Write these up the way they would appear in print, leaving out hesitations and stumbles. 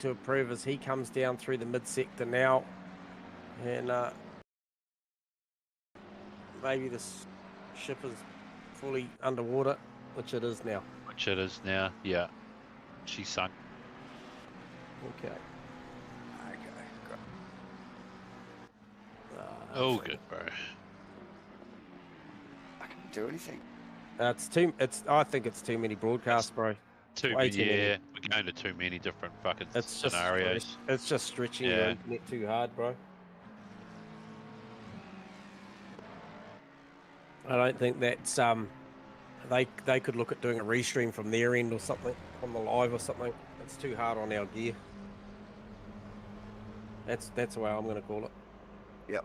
to approve as he comes down through the mid-sector now. And maybe this ship is fully underwater, which it is now. Which it is now, yeah. She sunk. Okay. Oh, good, bro. I can't do anything. I think it's too many broadcasts, bro. Too many. We're going to too many different fucking scenarios. It's just stretching your internet too hard, bro. I don't think that's they could look at doing a restream from their end or something on the live or something. It's too hard on our gear. That's the way I'm going to call it. Yep.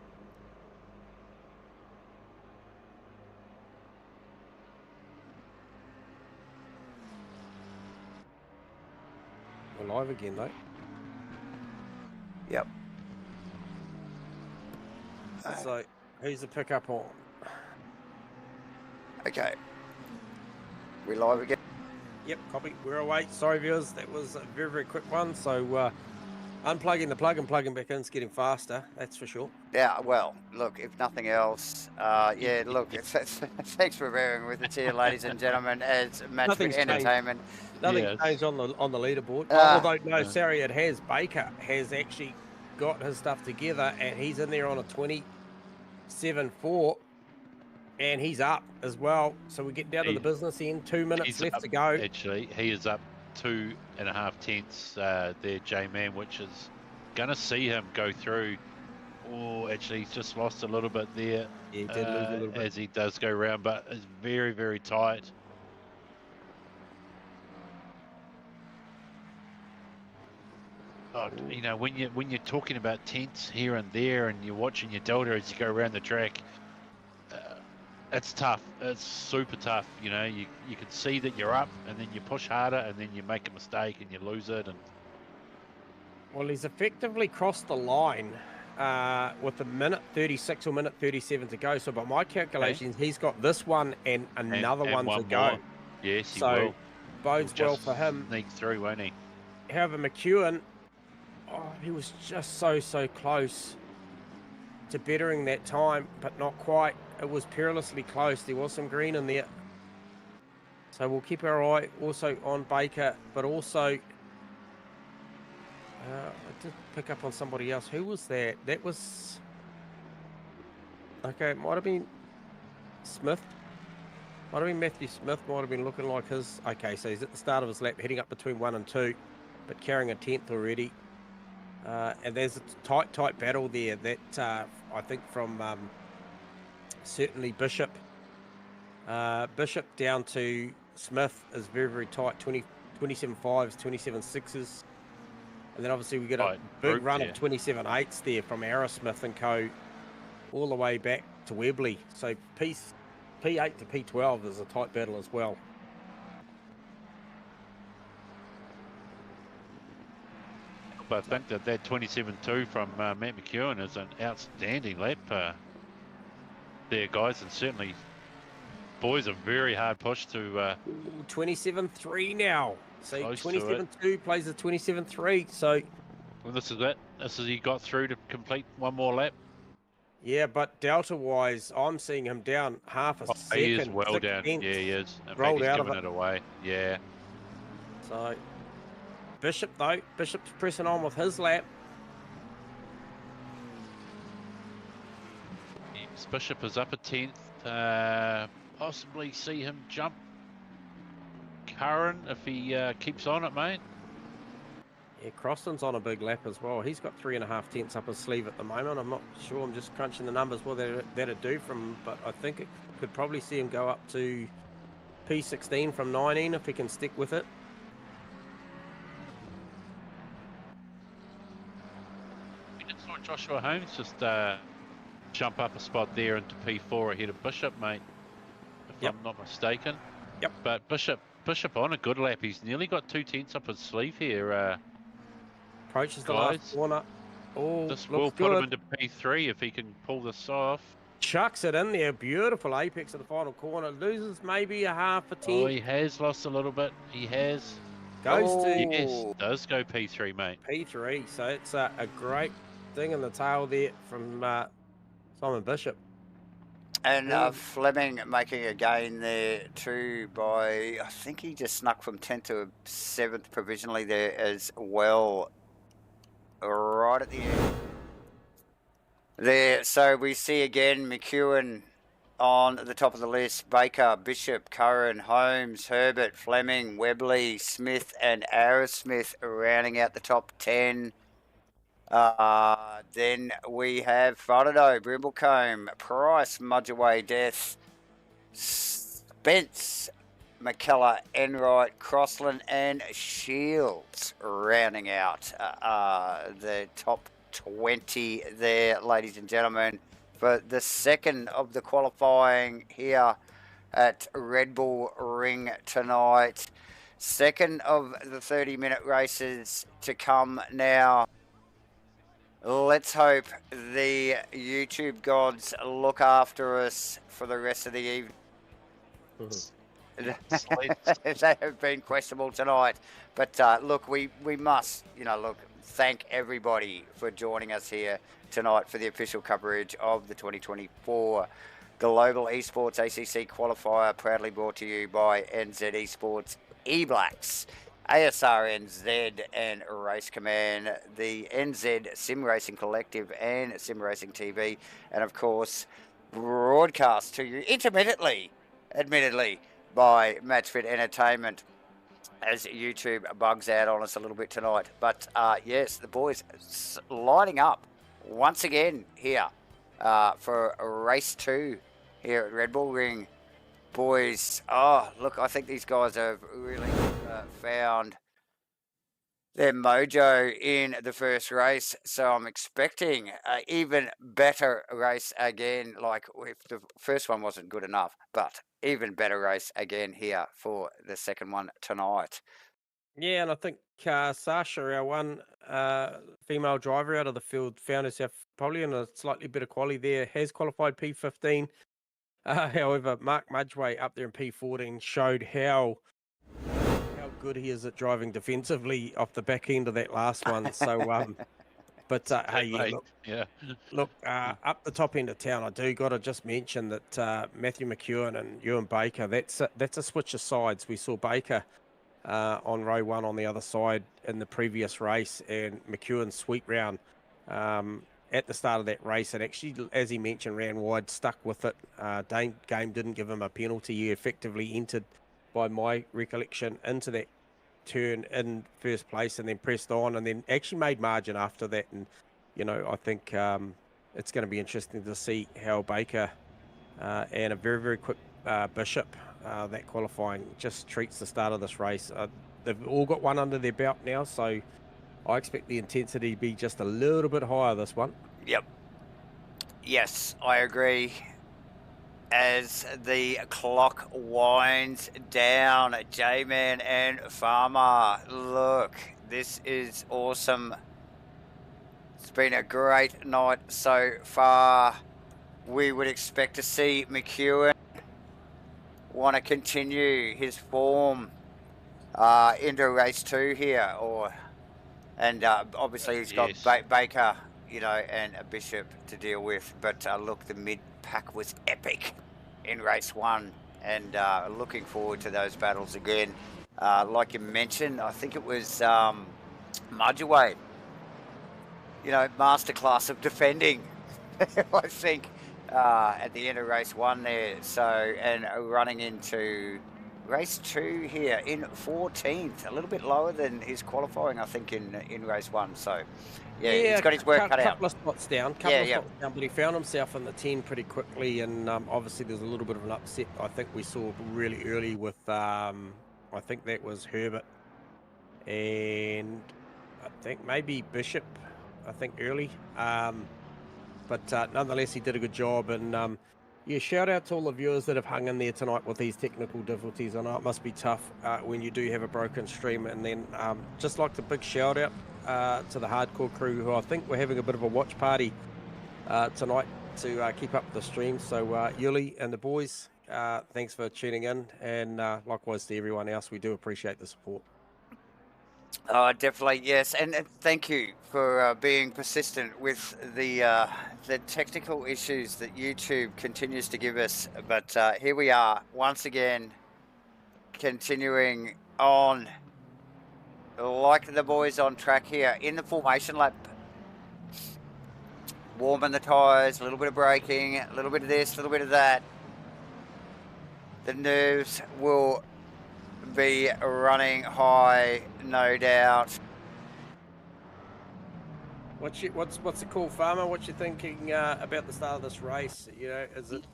We're live again, though. Yep. So, who's the pickup on? Okay. We're live again. Yep, copy. We're away. Sorry, viewers. That was a very, very quick one. So, unplugging the plug and plugging back in is getting faster. That's for sure. Yeah, well, look, if nothing else, yeah, look, thanks for bearing with us here, ladies and gentlemen, as MATCHFIT Entertainment. Nothing's changed on the leaderboard. Although, no, sorry, it has. Baker has actually got his stuff together, and he's in there on a 27.4, and he's up as well. So we get down to the business end. 2 minutes left to go. Actually, he is up 2.5 tenths there, J-Man, which is going to see him go through. Oh, actually, he's just lost a little bit there. Yeah, he did lose a little bit. As he does go round, but it's very, very tight. Oh, you know, when you're talking about tenths here and there, and you're watching your delta as you go around the track, it's tough. It's super tough. You know, you can see that you're up, and then you push harder, and then you make a mistake and you lose it. And well, he's effectively crossed the line with a minute 36 or minute 37 to go. So by my calculations, he's got this one and another one to go. More. Yes, he so will. Bodes well for him. Sneak through, won't he? However, McEwen, he was just so close to bettering that time, but not quite. It was perilously close. There was some green in there. So we'll keep our eye also on Baker, but also I did pick up on somebody else. Who was that? That was... Okay, it might have been Smith. Might have been Matthew Smith. Might have been looking like his... Okay, so he's at the start of his lap, heading up between 1 and 2, but carrying a 10th already. And there's a tight battle there that I think from certainly Bishop down to Smith is very, very tight. 27.5s, 27.6s. And then obviously we get a big run of 27.8s there from Aerosmith and co all the way back to Webley. So P8 to P12 is a tight battle as well. But I think that 27.2 from Matt McEwen is an outstanding lap there, guys, and certainly boys a very hard push to 27.3 now. So 27.2 plays a 27.3. So well, this is it. This is he got through to complete one more lap. Yeah, but delta wise, I'm seeing him down half a second. He is well down. Yeah, he is. In fact, he's giving it away. Yeah. So Bishop though, Bishop's pressing on with his lap. Yes, Bishop is up a 10th. Possibly see him jump Curran if he keeps on it, mate. Yeah, Croston's on a big lap as well. He's got 3.5 tenths up his sleeve at the moment. I'm not sure. I'm just crunching the numbers what that'd do from, but I think it could probably see him go up to P16 from 19 if he can stick with it. We just saw Joshua Holmes just jump up a spot there into P4 ahead of Bishop, mate, if I'm not mistaken. Yep. But Bishop on a good lap. He's nearly got 2 tenths up his sleeve here. Approaches the last corner. Oh, this will put him into P3 if he can pull this off. Chucks it in there. Beautiful apex of the final corner. Loses maybe a half a tenth. Oh, he has lost a little bit. He has. Goes to Yes, does go P3, mate. P3. So it's a great thing in the tail there from Simon Bishop. And Fleming making a gain there too by, I think he just snuck from 10th to 7th provisionally there as well. Right at the end there. So we see again McEwen on the top of the list. Baker, Bishop, Curran, Holmes, Herbert, Fleming, Webley, Smith and Arrowsmith rounding out the top 10. Then we have Frodo, Brimblecombe, Price, Mudgeway, Death, Spence, McKellar, Enright, Crossland and Shields rounding out the top 20 there, ladies and gentlemen, for the second of the qualifying here at Red Bull Ring tonight. Second of the 30-minute races to come now. Let's hope the YouTube gods look after us for the rest of the evening. They have been questionable tonight. But look, we must, thank everybody for joining us here tonight for the official coverage of the 2024 Global Esports ACC Qualifier, proudly brought to you by NZ Esports eBlacks, ASR NZ and Race Command, the NZ Sim Racing Collective and Sim Racing TV, and of course broadcast to you intermittently, admittedly, by MatchFit Entertainment as YouTube bugs out on us a little bit tonight. But yes, the boys lining up once again here for race 2 here at Red Bull Ring. Boys, look, I think these guys have really found their mojo in the first race, so I'm expecting an even better race again. Like, if the first one wasn't good enough, but even better race again here for the second one tonight. Yeah, and I think Sasha, our one female driver out of the field, found herself probably in a slightly better quality there, has qualified P15. However, Mark Mudgeway up there in P14 showed how good he is at driving defensively off the back end of that last one. So, but hey, look, up the top end of town, I do got to just mention that Matthew McEwen and Ewan Baker, that's a switch of sides. We saw Baker on row 1 on the other side in the previous race, and McEwen sweep round at the start of that race, and actually, as he mentioned, ran wide, stuck with it. Game didn't give him a penalty. He effectively entered, by my recollection, into that turn in first place and then pressed on and then actually made margin after that. And I think it's going to be interesting to see how Baker and a very, very quick Bishop, that qualifying, just treats the start of this race. They've all got one under their belt now, so I expect the intensity to be just a little bit higher this one. Yep. Yes, I agree. As the clock winds down, J-Man and Farmer, look, this is awesome. It's been a great night so far. We would expect to see McEwen want to continue his form into race 2 here, and obviously he's got Baker, and a Bishop to deal with. But look, the mid-pack was epic in race 1, and looking forward to those battles again. Like you mentioned, I think it was Mudgeway, masterclass of defending, I think, at the end of race 1 there. So, and running into race 2 here in 14th, a little bit lower than his qualifying, I think, in race 1. So, yeah, he's got his work cut out. Couple of spots down, but he found himself in the 10 pretty quickly, and obviously there's a little bit of an upset I think we saw really early with, I think that was Herbert, and I think maybe Bishop, early. But nonetheless, he did a good job, and yeah, shout out to all the viewers that have hung in there tonight with these technical difficulties. I know it must be tough when you do have a broken stream. And then just like the big shout out to the hardcore crew, who I think we're having a bit of a watch party tonight to keep up the stream. So Yuli and the boys, thanks for tuning in, and likewise to everyone else. We do appreciate the support. Definitely, yes, and thank you for being persistent with the technical issues that YouTube continues to give us. But here we are once again, continuing on, like the boys on track here in the formation lap. Warming the tyres, a little bit of braking, a little bit of this, a little bit of that. The nerves will be running high, no doubt. What's the call, Farmer? What you thinking about the start of this race? You know, is it?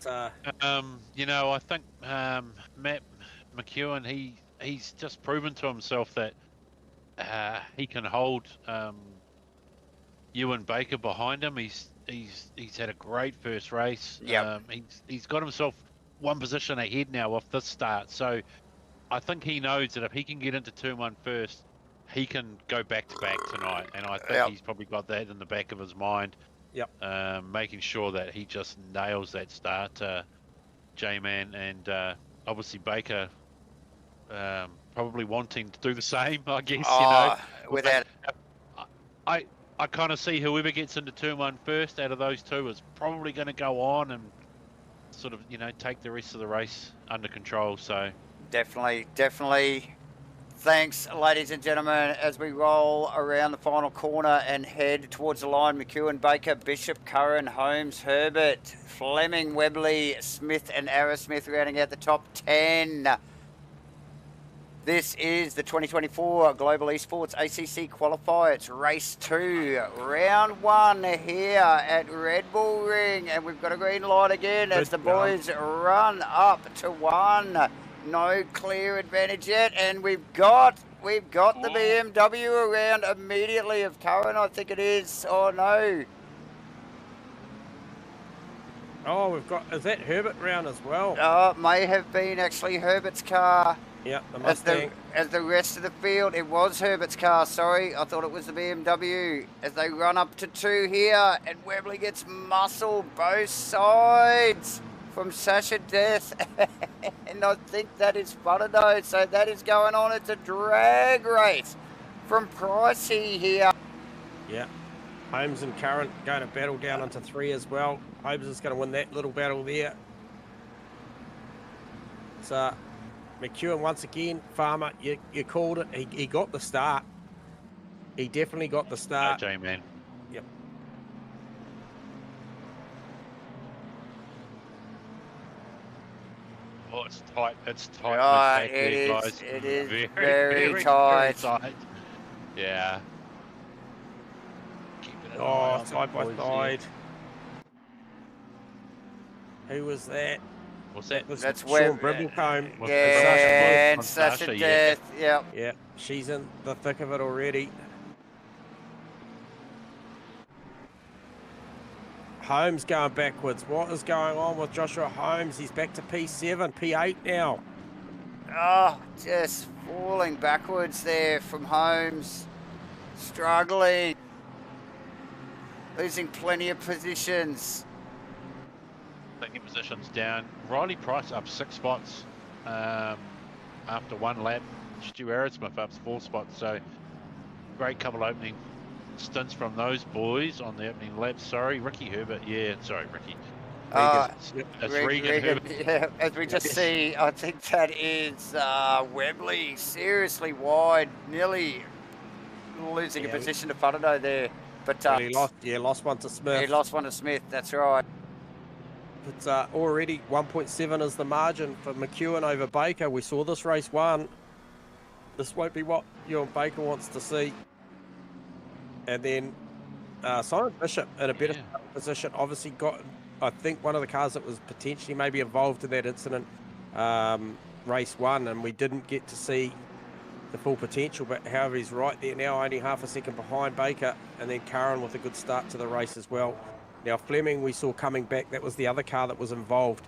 You know, I think Matt McEwen, he's just proven to himself that he can hold Ewan Baker behind him. He's had a great first race. Yeah. He's got himself one position ahead now off this start. So I think he knows that if he can get into turn 1 first, he can go back to back tonight. And I think he's probably got that in the back of his mind. Yep. Making sure that he just nails that start, J-Man, and obviously Baker probably wanting to do the same, I guess. You know, without I kind of see whoever gets into turn 1 first out of those two is probably going to go on and sort of, you know, take the rest of the race under control. So definitely. Thanks, ladies and gentlemen, as we roll around the final corner and head towards the line. McEwen, Baker, Bishop, Curran, Holmes, Herbert, Fleming, Webley, Smith and Arrowsmith rounding out the top 10. This is the 2024 Global Esports ACC Qualifier. It's race 2, round 1 here at Red Bull Ring. And we've got a green light again as the boys run up to 1. No clear advantage yet. And we've got the BMW around immediately of Curran, I think it is. Oh, no. Oh, is that Herbert round as well? Oh, it may have been actually Herbert's car. Yeah, the Mustang. As the rest of the field, it was Herbert's car, sorry. I thought it was the BMW. As they run up to 2 here, and Webley gets muscle both sides from Sasha Death. And I think that is Butterdo, so that is going on. It's a drag race from Pricey here. Yeah. Holmes and Curran going to battle down into 3 as well. Holmes is going to win that little battle there. So McEwen once again, Farmer, you called it. He got the start. He definitely got the start. J-Man. Yep. Oh, it's tight. It's tight. Oh, it is very tight. Yeah. Oh, side by side. Who was that? What's that? That's Sean Webb. Brimblecombe. Yeah, and Sasha Death. Yep. Yeah, she's in the thick of it already. Holmes going backwards. What is going on with Joshua Holmes? He's back to P7, P8 now. Oh, just falling backwards there from Holmes. Struggling. Losing plenty of positions. Taking positions down. Riley Price up 6 spots after 1 lap. Stu Arrowsmith up 4 spots. So great couple opening stints from those boys on the opening lap. Sorry, Ricky Herbert. Yeah, sorry, Ricky. That's Regan Herbert. Yeah, as we just see, I think that is Webley seriously wide, nearly losing a position to Futterdo there. But he lost one to Smith. He lost one to Smith, that's right. It's already 1.7 is the margin for McEwen over Baker. We saw this race 1. This won't be what Ewan Baker wants to see. And then Simon Bishop in a better position. Obviously got, I think, one of the cars that was potentially maybe involved in that incident, race 1, and we didn't get to see the full potential. But however, he's right there now, only half a second behind Baker, and then Curran with a good start to the race as well. Now Fleming we saw coming back. That was the other car that was involved,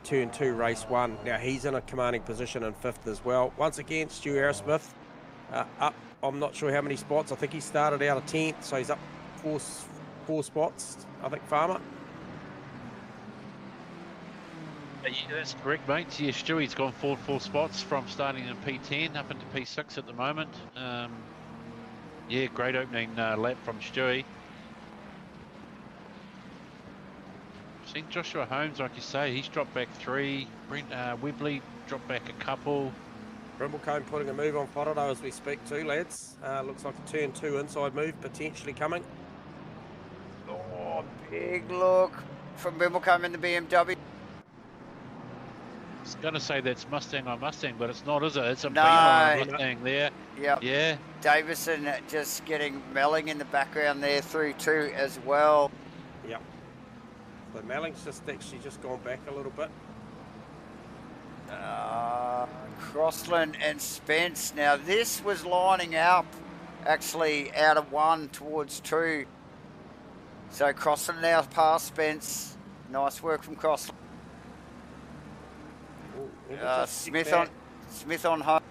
turn 2, race 1. Now he's in a commanding position in 5th as well. Once again, Stu Arrowsmith up. I'm not sure how many spots. I think he started out of 10th, so he's up four spots, I think, Farmer. Yeah, that's correct, mate. Yeah, Stewie's gone forward 4 spots from starting in P10 up into P6 at the moment. Yeah, great opening lap from Stewie. Seen Joshua Holmes, like you say, he's dropped back 3. Brent Webley dropped back a couple. Brimblecombe putting a move on Fotado as we speak too, lads. Looks like a turn 2 inside move potentially coming. Oh, big look from Brimblecombe in the BMW. I was going to say that's Mustang on Mustang, but it's not, is it? It's a No. Beamer on Mustang there. Yep. Yeah. Davison just getting Melling in the background there through 2 as well. Yep. So Melling's actually just gone back a little bit. Crossland and Spence. Now this was lining up actually out of 1 towards 2. So Crossland now past Spence. Nice work from Crossland. Smith on home.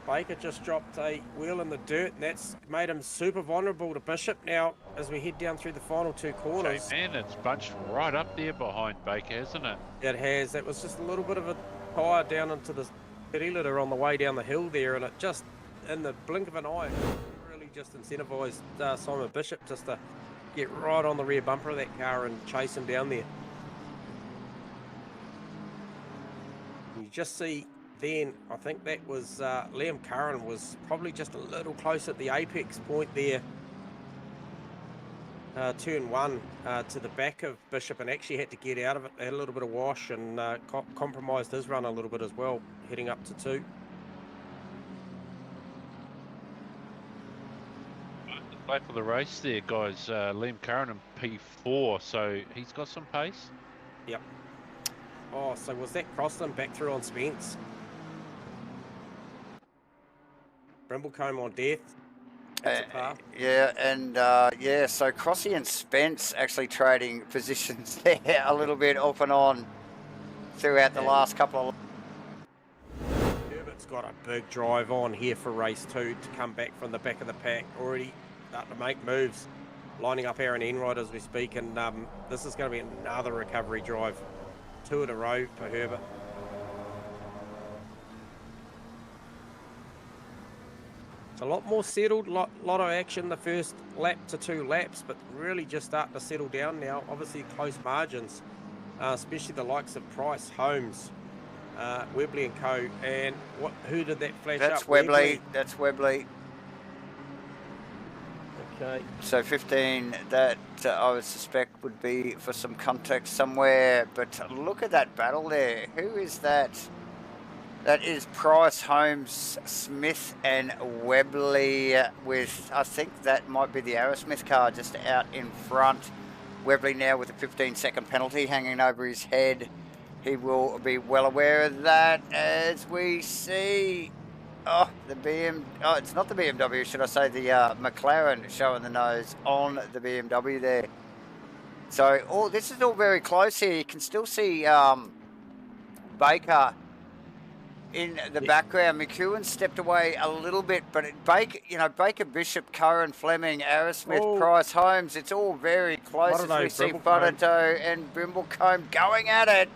Baker just dropped a wheel in the dirt, and that's made him super vulnerable to Bishop now as we head down through the final 2 corners. Okay, man, it's bunched right up there behind Baker, hasn't it? It has. That was just a little bit of a tyre down into the pit litter on the way down the hill there, and it just, in the blink of an eye, really just incentivised Simon Bishop just to get right on the rear bumper of that car and chase him down there. You just see then, I think that was Liam Curran was probably just a little close at the apex point there. Turn 1 to the back of Bishop and actually had to get out of it. Had a little bit of wash and compromised his run a little bit as well, heading up to 2. The play for the race there, guys. Liam Curran in P4, so he's got some pace. Yep. Oh, so was that Crossland back through on Spence? Brimblecombe on death. Yeah, and yeah, so Crossy and Spence actually trading positions there a little bit off and on throughout the last couple of. Herbert's got a big drive on here for race 2 to come back from the back of the pack. Already starting to make moves, lining up Aaron Enright as we speak, and this is going to be another recovery drive. 2 in a row for Herbert. A lot more settled, lot of action the first lap to 2 laps, but really just starting to settle down now. Obviously close margins, especially the likes of Price, Holmes, Webley and co. And who did that flash That's up? Webley. That's Webley. Okay. So 15, that I would suspect would be for some context somewhere. But look at that battle there. Who is that? That is Price, Holmes, Smith and Webley with, I think that might be the Aerosmith car just out in front. Webley now with a 15-second penalty hanging over his head. He will be well aware of that as we see, it's not the BMW, should I say, the McLaren showing the nose on the BMW there. So this is all very close here. You can still see Baker in the background. McEwen stepped away a little bit, but Baker, Bishop, Curran, Fleming, Aerosmith, Price, Holmes, it's all very close as we see Fotado and Brimblecombe going at it.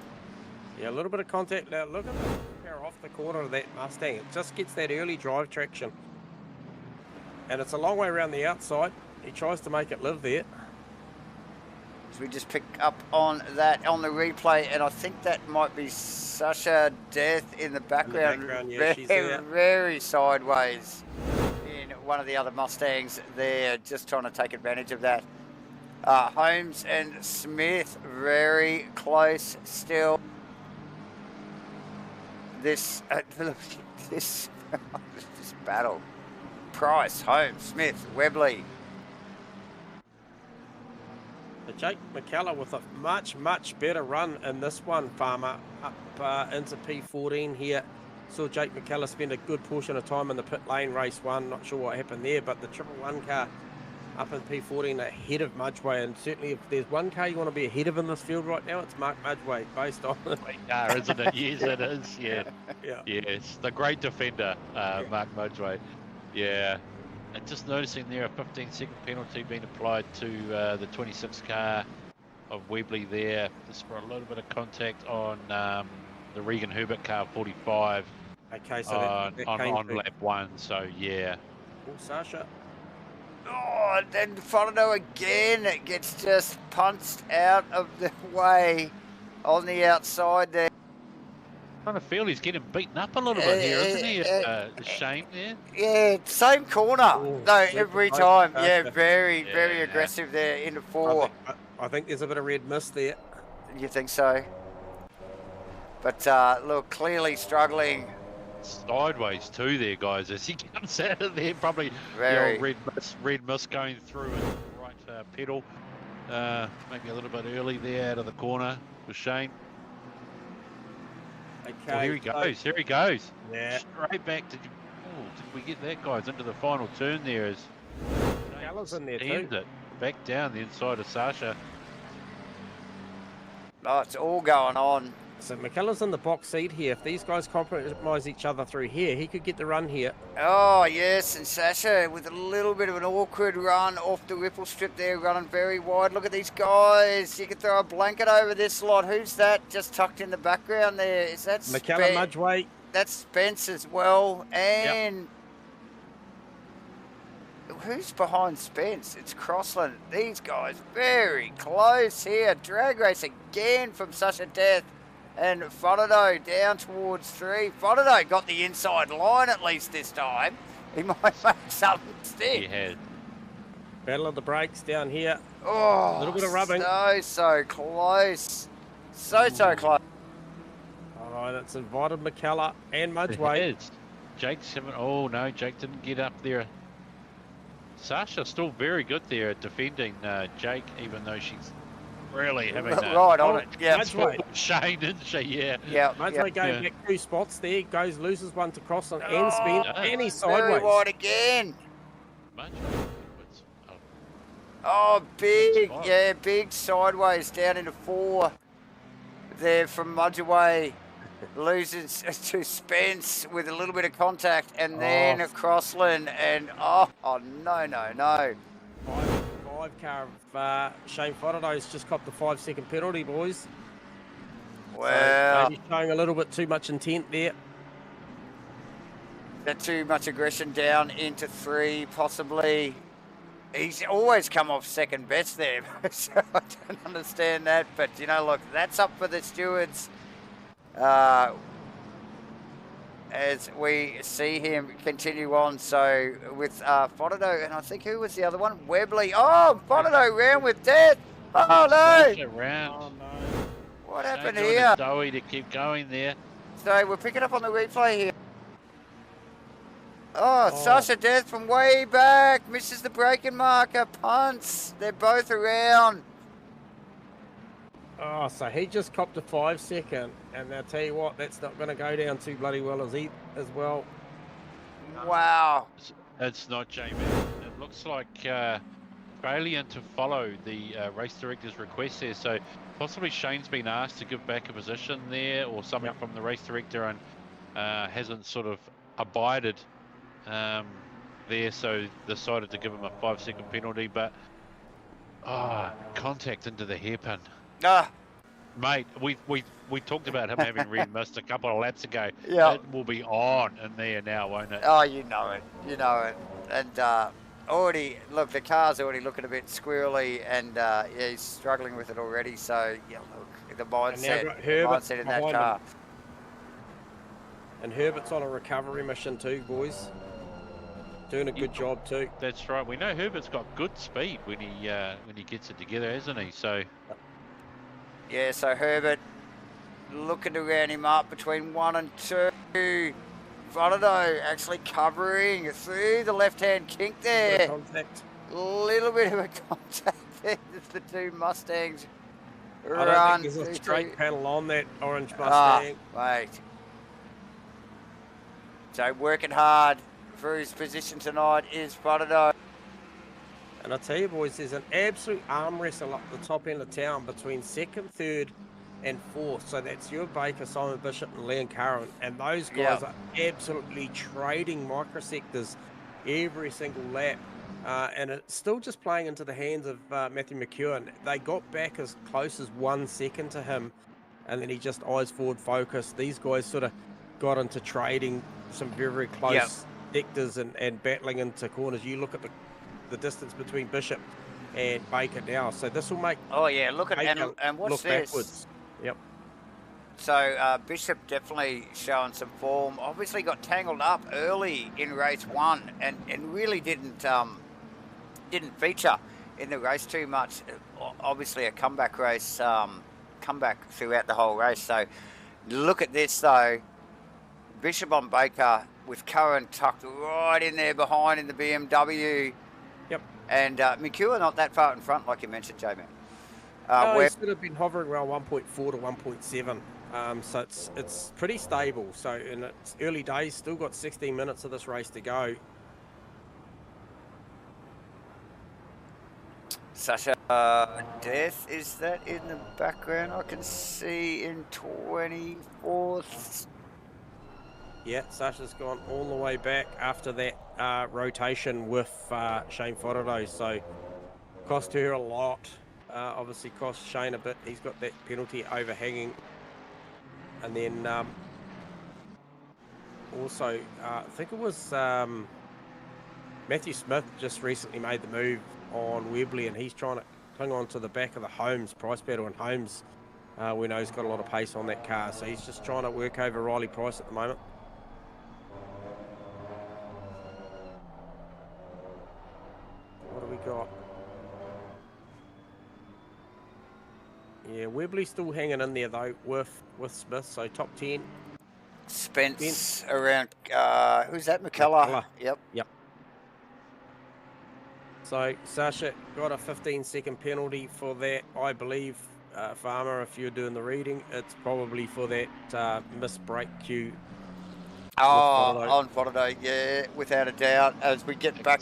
Yeah, a little bit of contact now. Look at the car off the corner of that Mustang. It just gets that early drive traction. And it's a long way around the outside. He tries to make it live there. So we just pick up on that on the replay, and I think that might be Sasha Death in the background, yeah, she's there. Very sideways in one of the other Mustangs there, just trying to take advantage of that. Holmes and Smith very close still. This battle. Price, Holmes, Smith, Webley. Jake McKellar with a much better run in this one, Farmer, up into P14 here. Saw Jake McKellar spend a good portion of time in the pit lane race 1. Not sure what happened there, but the 111 car up in P14 ahead of Mudgeway. And certainly if there's one car you want to be ahead of in this field right now, it's Mark Mudgeway, based on it. Great car, isn't it? Yes, it is. Yeah. Yes, the great defender, Mark Mudgeway. Yeah. And just noticing there a 15-second penalty being applied to the 26 car of Webley there, just for a little bit of contact on the Regan Herbert car 45. Okay, so on lap 1. So yeah, Oh, Sasha. Oh, and then Fotado again gets just punched out of the way on the outside there. I kind of feel he's getting beaten up a little bit here, isn't he? Shane there. Yeah, same corner. Ooh, No, super every close, time. Yeah, Sasha. very Yeah. aggressive there into 4. I think there's a bit of red mist there. You think so? But look, clearly struggling. Sideways too there, guys, as he comes out of there. Probably Very. the old red mist going through his right pedal. Maybe a little bit early there out of the corner with Shane. Okay. Well, here he goes. Here he goes. Yeah. Straight back to. Oh, did we get that, guys, into the final turn there? As Mackellar's in there ends too. it back down the inside of Sasha. Oh, it's all going on. So Mackellar's in the box seat here. If these guys compromise each other through here, he could get the run here. Oh, yes, and Sasha with a little bit of an awkward run off the ripple strip there, running very wide. Look at these guys. You can throw a blanket over this lot. Who's that just tucked in the background there? Is that Mackellar, Mudgeway. That's Spence as well. And who's behind Spence? It's Crossland. These guys very close here. Drag race again from Sasha Death. And Fotado down towards 3. Fotado got the inside line at least this time. He might make something stick. He had. Battle of the brakes down here. Oh, A little bit of rubbing. So close. So close. All right, that's invited Mackellar and It Mudgeway. is. Jake's having. Oh no, Jake didn't get up there. Sasha still very good there at defending Jake, even though she's really having Right on it. Yeah. Mudgeway. Shane, didn't she? Yeah. Yeah. Mudgeway going Yeah. back 2 spots there. Goes, loses one to Crossland and Oh, Spence. yeah. And he's Very sideways. wide again. Much. Oh, big. Smart. Yeah, big sideways down into 4. There from Mudgeway. Loses to Spence with a little bit of contact. And then Crossland. And no. 5 car of Shane Fotado's just copped the 5-second penalty, boys. Well, So maybe showing a little bit too much intent there. that too much aggression down into 3, possibly. He's always come off second best there, so I don't understand that. But, you know, look, that's up for the stewards. As we see him continue on, so with Fotado, and I think who was the other one? Webley. Oh, Fotado round with death. Oh, no. Round. Oh, no. What happened Shane doing here? a doughy to keep going there. So we're picking up on the replay here. Oh, Sasha Death from way back. Misses the braking marker. Punts. They're both around. Oh, so he just copped a 5-second. And I'll tell you what, that's not going to go down too bloody well as well. Wow. It's not Jamie. It looks like failure to follow the race director's request there. So possibly Shane's been asked to give back a position there or something from the race director and hasn't sort of abided there. So decided to give him a 5-second penalty. But contact into the hairpin. Mate, we talked about him having red mist a couple of laps ago. Yeah. It will be on in there now, won't it? Oh, you know it. You know it. And already, look, the car's already looking a bit squirrely, and yeah, he's struggling with it already. So, yeah, look, the mindset in that car. And Herbert's on a recovery mission too, boys. Doing a good job too. That's right. We know Herbert's got good speed when he gets it together, hasn't he? So. Yeah, so Herbert looking to round him up between 1 and 2. Fotado actually covering through the left-hand kink there. Contact. Little bit of a contact there as the 2 Mustangs run. I don't think there's a straight panel on that orange Mustang. Wait. So working hard for his position tonight is Fotado. And I tell you, boys, there's an absolute arm wrestle up the top end of town between 2nd, 3rd, and 4th. So that's Stuart Baker, Simon Bishop, and Leon Curran. And those guys are absolutely trading microsectors every single lap. And it's still just playing into the hands of Matthew McEwen. They got back as close as 1 second to him, and then he just eyes forward focus. These guys sort of got into trading some very, very close sectors and battling into corners. You look at the distance between Bishop and Baker now. So this will make Oh yeah, look at Baker and what's look this? backwards. Yep. So Bishop definitely showing some form. Obviously got tangled up early in race 1 and really didn't feature in the race too much. Obviously a comeback race, comeback throughout the whole race. So look at this though. Bishop on Baker with Curran tucked right in there behind in the BMW. Yep. And McEwen not that far in front, like you mentioned, J-Man. No, he's sort of been hovering around 1.4 to 1.7. So it's pretty stable. So in its early days, still got 16 minutes of this race to go. Sasha Death, is that in the background? I can see in 24th. Yeah, Sasha's gone all the way back after that rotation with Shane Fodordo. So cost her a lot. Obviously cost Shane a bit. He's got that penalty overhanging. And then also, I think it was Matthew Smith just recently made the move on Webley, and he's trying to cling on to the back of the Holmes price battle, and Holmes, we know he's got a lot of pace on that car, so he's just trying to work over Riley Price at the moment. What do we got? Yeah, Webley's still hanging in there though with Smith, so top 10. Spence around, who's that? McCullough. Yep. So Sasha got a 15-second penalty for that, I believe. Farmer, if you're doing the reading, it's probably for that missed brake cue. Oh, on Fodordo, yeah, without a doubt. As we get back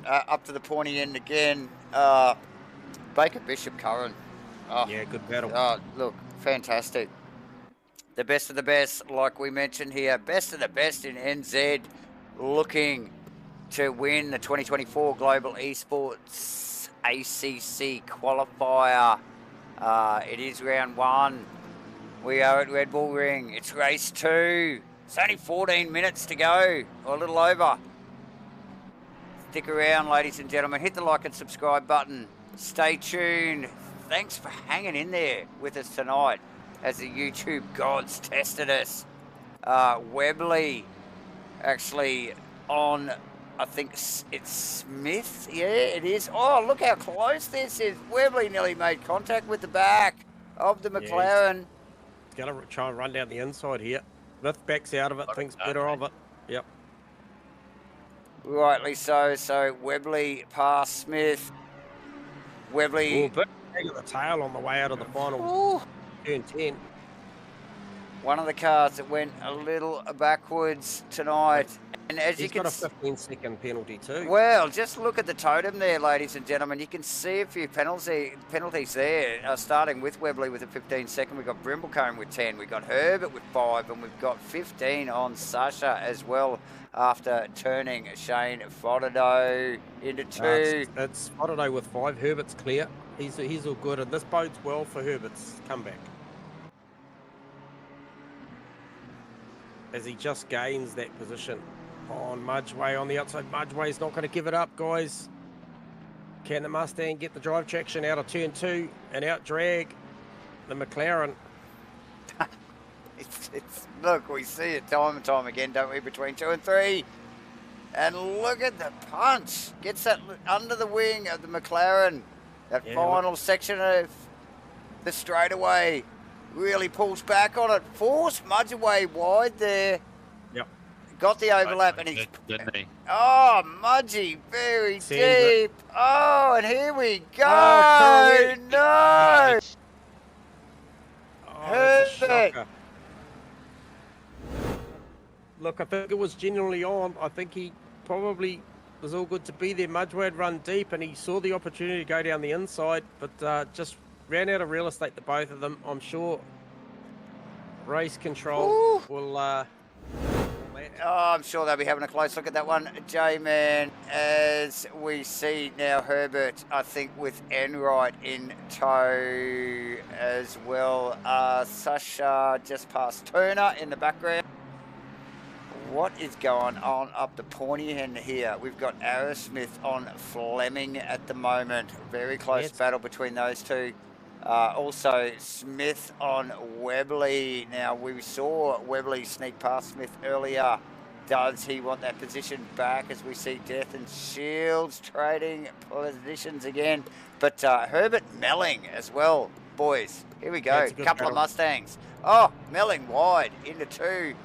up to the pointy end again, Baker, Bishop, Curran. Oh, yeah, good battle. Oh, look, fantastic. The best of the best, like we mentioned here, best of the best in NZ, looking to win the 2024 Global Esports ACC qualifier. It is round 1. We are at Red Bull Ring. It's race 2. It's only 14 minutes to go, or a little over. Stick around, ladies and gentlemen. Hit the like and subscribe button. Stay tuned. Thanks for hanging in there with us tonight as the YouTube gods tested us. Webley actually on, I think it's Smith. Yeah, it is. Oh, look how close this is. Webley nearly made contact with the back of the McLaren. He's going to try and run down the inside here. Smith backs out of it, thinks better of it. Yep. Rightly so. So Webley past Smith. Webley. Ooh, bit of the tail on the way out of the final turn 10. One of the cars that went a little backwards tonight. And as you can got a 15-second penalty too. Well, just look at the totem there, ladies and gentlemen. You can see a few penalties there, starting with Webley with a 15-second. We've got Brimblecombe with 10. We've got Herbert with 5. And we've got 15 on Sasha as well after turning Shane Fodordo into 2. It's Fodordo with 5. Herbert's clear. He's all good. And this bodes well for Herbert's comeback, as he just gains that position on Mudgeway on the outside. Mudgeway's not going to give it up, guys. Can the Mustang get the drive traction out of turn 2 and out drag the McLaren? Look, we see it time and time again, don't we, between 2 and 3. And look at the punch. Gets that under the wing of the McLaren. That final section of the straightaway. Really pulls back on it. Forced Mudgeway wide there. Yep. Got the overlap and he's... Didn't he? Oh, Mudgy, very deep. Oh, and here we go. Oh, no. Herbert. Look, I think it was genuinely on. I think he probably was all good to be there. Mudgeway had run deep and he saw the opportunity to go down the inside, but just ran out of real estate, the both of them. I'm sure race control will I'm sure they'll be having a close look at that one, J-Man, as we see now Herbert, I think, with Enright in tow as well. Sasha just past Turner in the background. what is going on up the pointy end here? We've got Aerosmith on Fleming at the moment. Very close battle between those two. Also, Smith on Webley. Now, we saw Webley sneak past Smith earlier. Does he want that position back as we see Death and Shields trading positions again? But Herbert Melling as well, boys. Here we go. Couple of Mustangs. Oh, Melling wide into 2.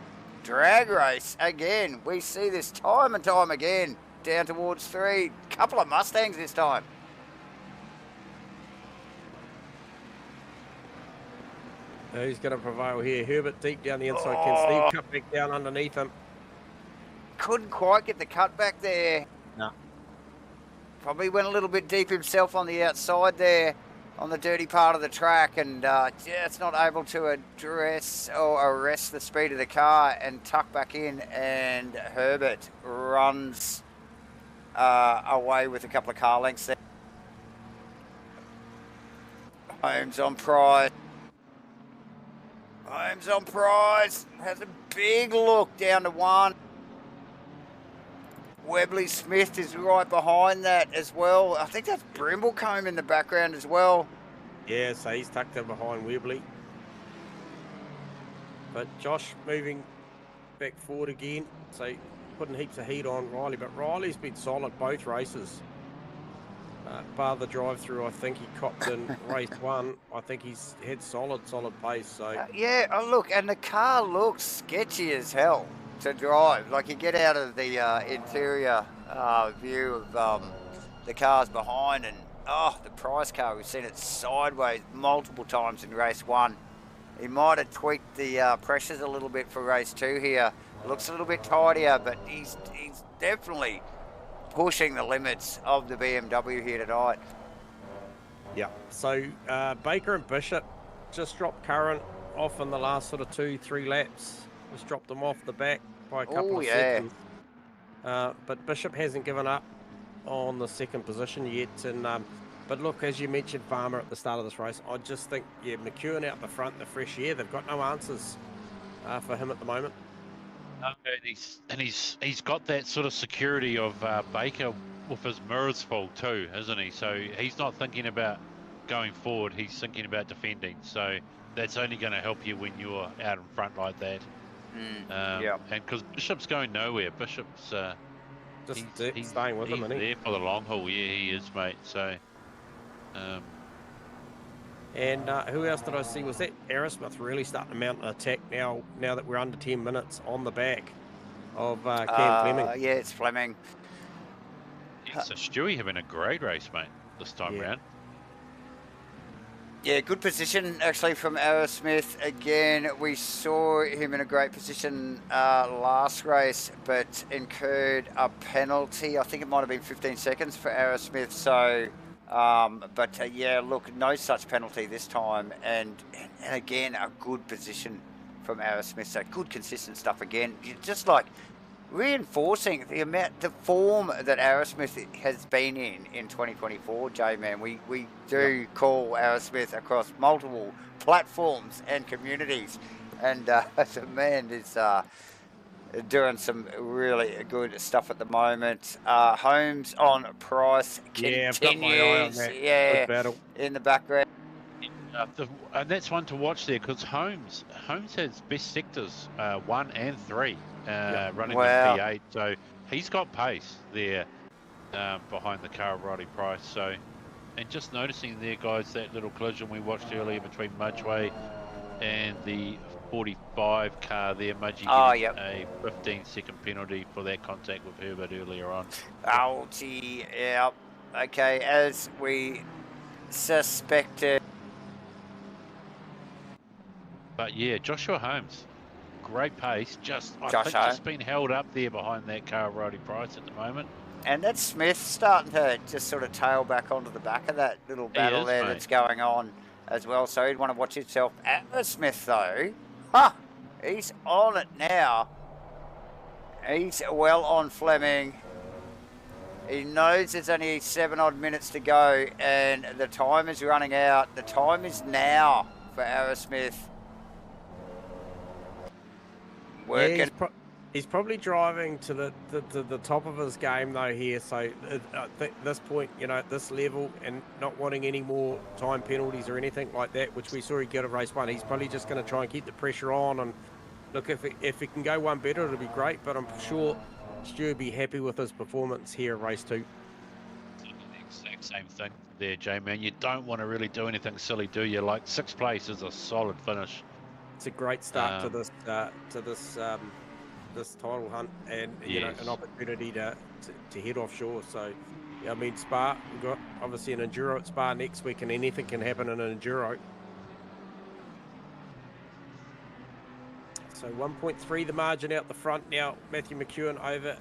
Drag race again. We see this time and time again. Down towards 3. Couple of Mustangs this time. Who's going to prevail here? Herbert deep down the inside. Can Steve cut back down underneath him? Couldn't quite get the cut back there. No. Probably went a little bit deep himself on the outside there on the dirty part of the track, and just not able to address or arrest the speed of the car and tuck back in, and Herbert runs away with a couple of car lengths there. Holmes on Price. Holmes on Price has a big look down to 1. Webley Smith is right behind that as well. I think that's Brimblecombe in the background as well. Yeah, so he's tucked in behind Webley. But Josh moving back forward again. So putting heaps of heat on Riley. But Riley's been solid both races. Bar the drive-through, I think he copped in race 1. I think he's had solid pace. So yeah, look, and the car looks sketchy as hell to drive. Like, you get out of the interior view of the cars behind, and the Price car, we've seen it sideways multiple times in race 1. He might have tweaked the pressures a little bit for race 2 here. Looks a little bit tidier, but he's definitely pushing the limits of the BMW here tonight. Yeah, so Baker and Bishop just dropped Current off in the last sort of 2-3 laps. Just dropped them off the back by a couple of seconds. But Bishop hasn't given up on the second position yet. And but look, as you mentioned, Farmer at the start of this race, I just think, yeah, McEwen out the front, the fresh air, they've got no answers for him at the moment. And he's got that sort of security of Baker with his mirrors full too, isn't he? So he's not thinking about going forward, he's thinking about defending. So that's only going to help you when you're out in front like that. Yeah. And because Bishop's going nowhere, Bishop's just he's staying with him, isn't he? There for the long haul. Yeah, he is, mate. So. And who else did I see? Was that Aerosmith really starting to mount an attack now that we're under 10 minutes on the back of Cam Fleming? Yeah, it's Fleming. Yeah, so Stewie having a great race, mate, this time round. Yeah, good position actually from Aerosmith. Again, we saw him in a great position last race, but incurred a penalty. I think it might have been 15 seconds for Aerosmith. So, yeah, look, no such penalty this time. And again, a good position from Aerosmith. So good, consistent stuff again. Just like reinforcing the form that Aerosmith has been in 2024, J-Man. We do call Aerosmith across multiple platforms and communities, and the man is doing some really good stuff at the moment. Holmes on Price continues. I've got my eye on that. Good battle in the background. And that's one to watch there, because Holmes has best sectors 1 and 3 running the P8, so he's got pace there behind the car of Roddy Price. So, and just noticing there, guys, that little collision we watched earlier between Mudgeway and the 45 car there, Mudgey getting a 15-second penalty for that contact with Herbert earlier on. Oh, gee, yeah. Okay, as we suspected. But yeah, Joshua Holmes, great pace. I think just been held up there behind that car of Roddy Price at the moment. And that's Smith starting to just sort of tail back onto the back of that little battle that's going on as well. So he'd want to watch himself. Smith though, he's on it now. He's well on Fleming. He knows there's only 7 odd minutes to go, and the time is running out. The time is now for Aerosmith. Working. Yeah, He's probably driving to the top of his game though here. So at this point, you know, at this level, and not wanting any more time penalties or anything like that, which we saw he get at race 1, he's probably just going to try and keep the pressure on. And look, if he can go one better, it'll be great. But I'm sure Stu will be happy with his performance here at race 2. The exact same thing there, J-Man. You don't want to really do anything silly, do you? Like 6th place is a solid finish. It's a great start to this title hunt, and you know, an opportunity to head offshore. So yeah, I mean, Spa, we've got obviously an enduro at Spa next week, and anything can happen in an enduro. So 1.3 the margin out the front now. Matthew McEwen over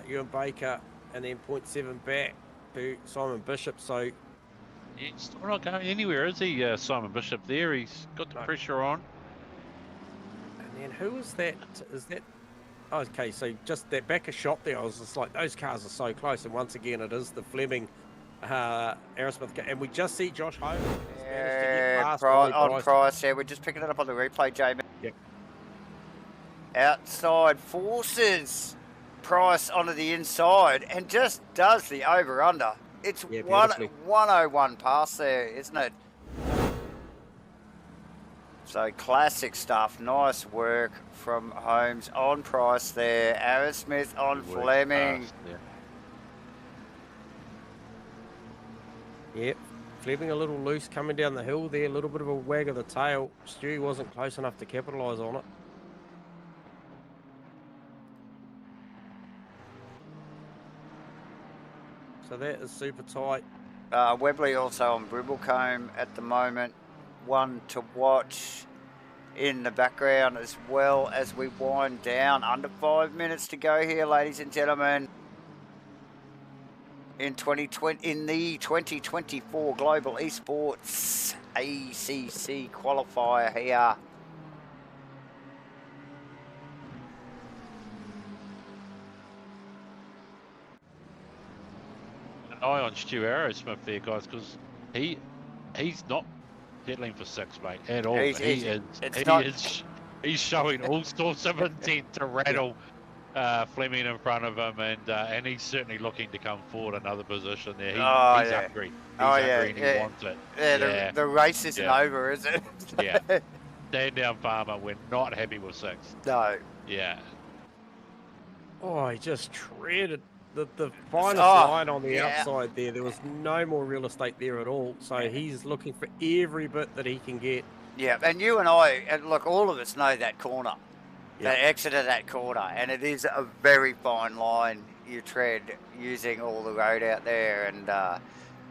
Ewan Baker, and then 0.7 back to Simon Bishop. So he's not going anywhere, is he, Simon Bishop? There, he's got the pressure on. And then who is that? Is that? Oh, okay, so just that back of shot there, I was just like, those cars are so close. And once again, it is the Fleming, Aerosmith, and we just see Josh Hogan. Yeah, on Price. Yeah, we're just picking it up on the replay, Jamie. Yep. Outside forces Price onto the inside and just does the over-under. It's 101 pass there, isn't it? So classic stuff. Nice work from Holmes on Price there. Aerosmith on Fleming. Yep. Fleming a little loose coming down the hill there. A little bit of a wag of the tail. Stewie wasn't close enough to capitalise on it. So that is super tight. Webley also on Bristlecombe at the moment. One to watch in the background as well as we wind down. Under 5 minutes to go here, ladies and gentlemen. In the 2024 Global Esports ACC qualifier here. An eye on Stu Aerosmith there, guys, because he's not settling for 6, mate, at all. He's showing all sorts of intent to rattle Fleming in front of him, and he's certainly looking to come forward another position there. He's hungry. He's hungry and he wants it. Yeah, the race isn't over, is it? Yeah. Stand down, Farmer. We're not happy with 6. No. Yeah. Oh, he just shredded the finest line on the outside there. There was no more real estate there at all. So he's looking for every bit that he can get. Yeah, and you and I, and look, all of us know that corner. That exit of that corner, and it is a very fine line you tread using all the road out there. And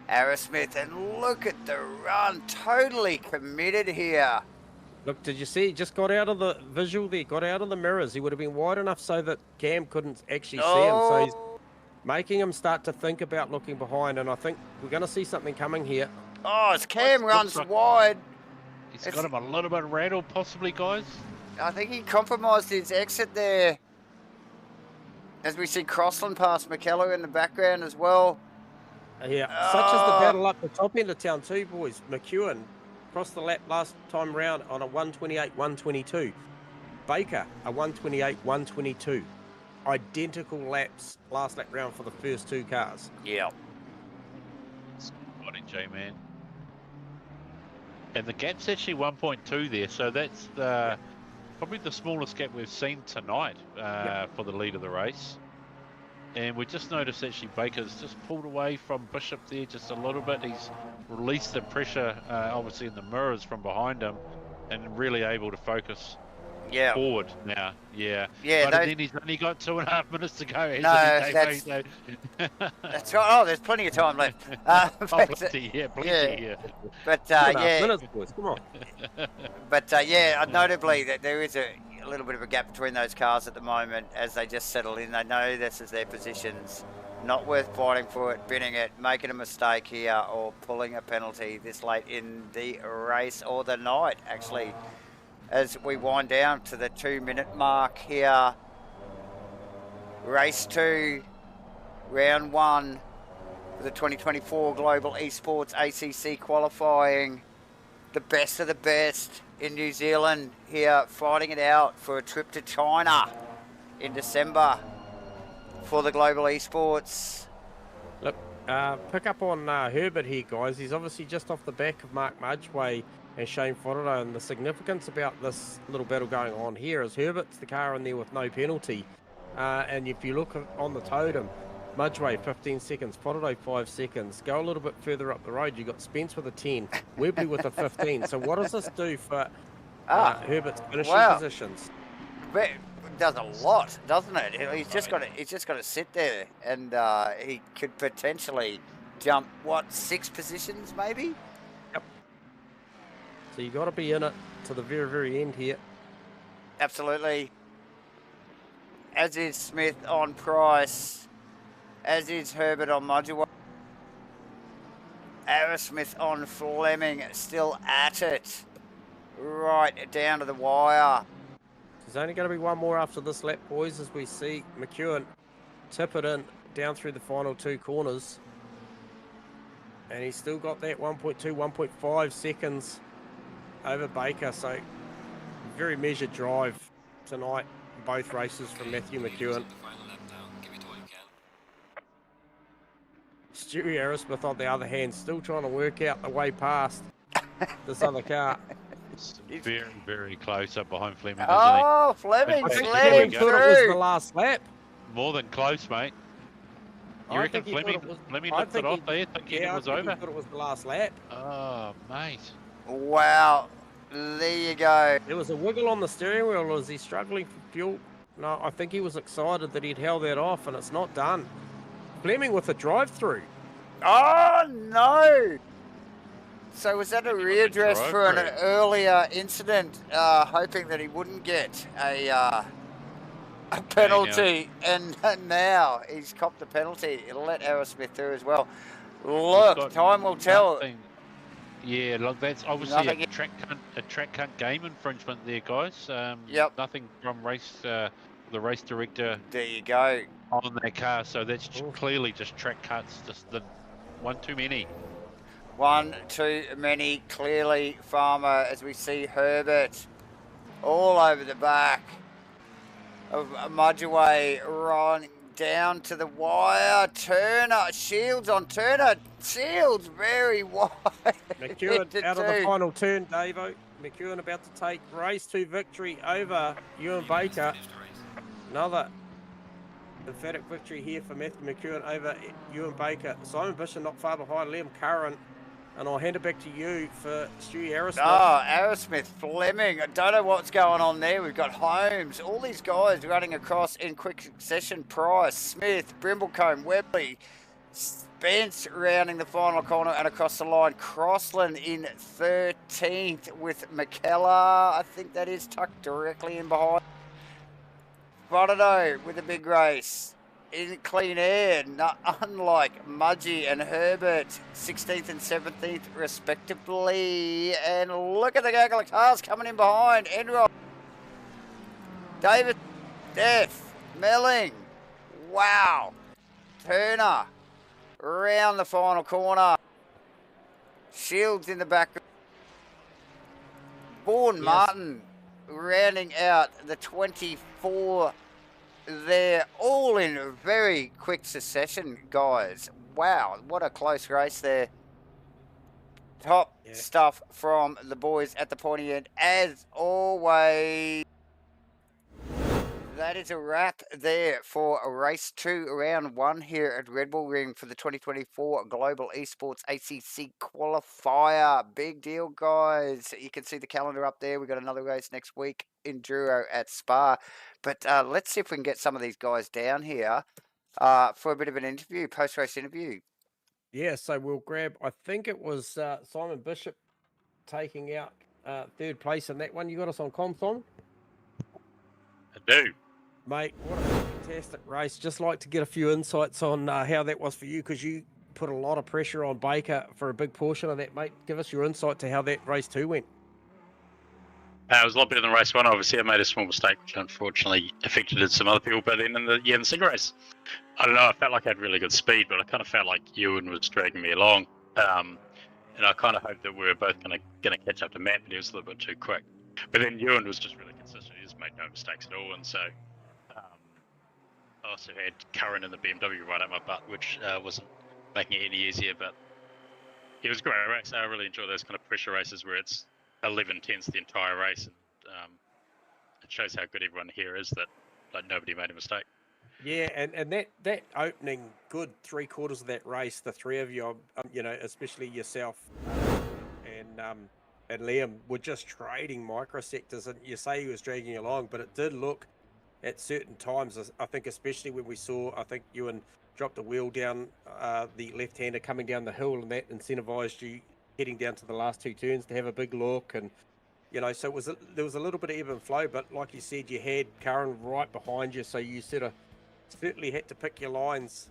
Aerosmith, and look at the run, totally committed here. Look, did you see? He just got out of the visual there, got out of the mirrors. He would have been wide enough so that Cam couldn't actually see him. So he's making him start to think about looking behind, and I think we're going to see something coming here. Oh, as Cam runs wide. He's got him a little bit rattled, possibly, guys. I think he compromised his exit there. As we see Crossland past McKellar in the background as well. Yeah, such is the battle up the top end of town too, boys. McEwen crossed the lap last time round on a 128.122. Baker, a 128.122. Identical laps last lap round for the first 2 cars. Yeah. Spotting, J-Man. And the gap's actually 1.2 there, so that's probably the smallest gap we've seen tonight for the lead of the race. And we just noticed actually Baker's just pulled away from Bishop there just a little bit. He's released the pressure, obviously, in the mirrors from behind him, and really able to focus forward now. Yeah. But then he's only got 2.5 minutes to go. That's right. Oh, there's plenty of time left. Plenty. But minutes, boys. Come on. But notably that there is a little bit of a gap between those cars at the moment as they just settle in. They know this is their positions. Not worth fighting for it, binning it, making a mistake here, or pulling a penalty this late in the race or the night, actually. As we wind down to the 2-minute mark here. Race 2, round 1 for the 2024 Global Esports ACC qualifying. The best of the best in New Zealand here, fighting it out for a trip to China in December for the global eSports. Look, pick up on Herbert here, guys. He's obviously just off the back of Mark Mudgeway and Shane Fodderdo, and the significance about this little battle going on here is Herbert's the car in there with no penalty. And if you look on the totem, Mudgeway 15 seconds, Fodderdo 5 seconds. Go a little bit further up the road, you got Spence with a 10, Webley with a 15. So what does this do for Herbert's finishing positions? It does a lot, doesn't it? He's just got to sit there, and he could potentially jump 6 positions maybe. Yep. So you got to be in it to the very, very end here. Absolutely. As is Smith on Price, as is Herbert on Mudgeway. Aerosmith on Fleming, still at it, right down to the wire. There's only going to be one more after this lap, boys, as we see McEwen tip it in down through the final 2 corners. And he's still got that 1.2, 1.5 seconds over Baker. So very measured drive tonight in both races from Matthew McEwen. Stewie Aerosmith, on the other hand, still trying to work out the way past this other car. It's very, very close up behind Fleming, Oh, Fleming, I think Fleming Fleming thought it was the through. last lap. More than close, mate. You I reckon think he thought Fleming, it was- Fleming I lifted think off he- there thinking Yeah, it was I think over? he thought it was the last lap. Oh, mate. Wow, there you go. There was a wiggle on the steering wheel. Was he struggling for fuel? No, I think he was excited that he'd held that off, and it's not done. Fleming with a drive-through. Oh no! So was that a readdress drive for an through. earlier incident, hoping that he wouldn't get a penalty, and now he's copped the penalty. It'll let Aerosmith through as well. Look, got time will tell. Nothing. Yeah, look, that's obviously Nothing- a track cunt game infringement there, guys. Yep. Nothing from the race director There you go. on that car, so that's Ooh. clearly just track cuts, just the one too many. One too many, clearly, Farmer, as we see Herbert all over the back of Mudgeway, running down to the wire. Turner, Shields on Turner. Shields very wide. McEwen out of the final turn, Davo. McEwen about to take race 2 victory over Ewan Baker. Another emphatic victory here for Matthew McEwen over Ewan Baker. Simon Bishop not far behind, Liam Curran. And I'll hand it back to you for Stewie Aerosmith. Oh, Aerosmith, Fleming. I don't know what's going on there. We've got Holmes, all these guys running across in quick succession. Price, Smith, Brimblecombe, Webley, Spence rounding the final corner and across the line. Crossland in 13th with McKellar. I think that is tucked directly in behind. Fodderdo with a big race. In clean air, unlike Mudgy and Herbert, 16th and 17th respectively. And look at the gaggle of cars coming in behind. Enroll, David, Death, Melling. Wow. Turner around the final corner. Shields in the back. Bourne Martin rounding out the 24. They're all in very quick succession, guys. Wow, what a close race there. Top stuff from the boys at the pointy end, as always. That is a wrap there for race 2, round 1 here at Red Bull Ring for the 2024 Global Esports ACC Qualifier. Big deal, guys. You can see the calendar up there. We've got another race next week, Enduro at Spa. But let's see if we can get some of these guys down here for a bit of an interview, post-race interview. Yeah, so we'll grab, I think it was Simon Bishop taking out 3rd place in that one. You got us on comm, Simon? I do. Mate, what a fantastic race. Just like to get a few insights on how that was for you, because you put a lot of pressure on Baker for a big portion of that, mate. Give us your insight to how that race 2 went. It was a lot better than race 1. Obviously, I made a small mistake, which unfortunately affected some other people. But then in the second race, I don't know, I felt like I had really good speed, but I kind of felt like Ewan was dragging me along. And I kind of hoped that we were both going to catch up to Matt, but he was a little bit too quick. But then Ewan was just really consistent. He just made no mistakes at all. And so I also had Curran in the BMW right up my butt, which wasn't making it any easier, but it was a great race. I really enjoy those kind of pressure races where it's 11/10 the entire race, and it shows how good everyone here is, that like nobody made a mistake. Yeah, and that opening good 3/4 of that race, the three of you, you know, especially yourself and Liam, were just trading microsectors, and you say he was dragging you along, but it did look at certain times, I think, especially when we saw, I think Ewan dropped the wheel down, the left-hander coming down the hill, and that incentivized you heading down to the last two turns to have a big look. And you know, so there was a little bit of ebb and flow, but like you said, you had Curran right behind you, so you sort of certainly had to pick your lines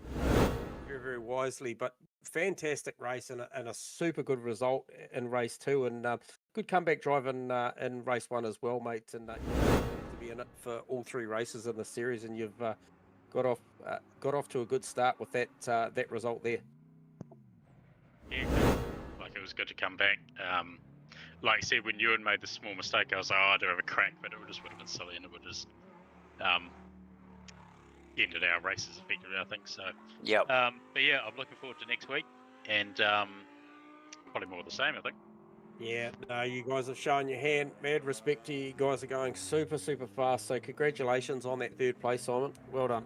very, very wisely. But fantastic race, and a super good result in race 2, and good comeback drive in race 1 as well, mate. And to be in it for all 3 races in the series, and you've got off to a good start with that result there. Yeah, like it was good to come back. Like I said, when Ewan made the small mistake, I was like, oh, I do have a crack, but it would have been silly, and it would just ended our races effectively, I think. So Yep. but yeah, I'm looking forward to next week, and probably more of the same, I think. Yeah, no, you guys have shown your hand. Mad respect to you. You guys are going super, super fast. So congratulations on that 3rd place, Simon. Well done.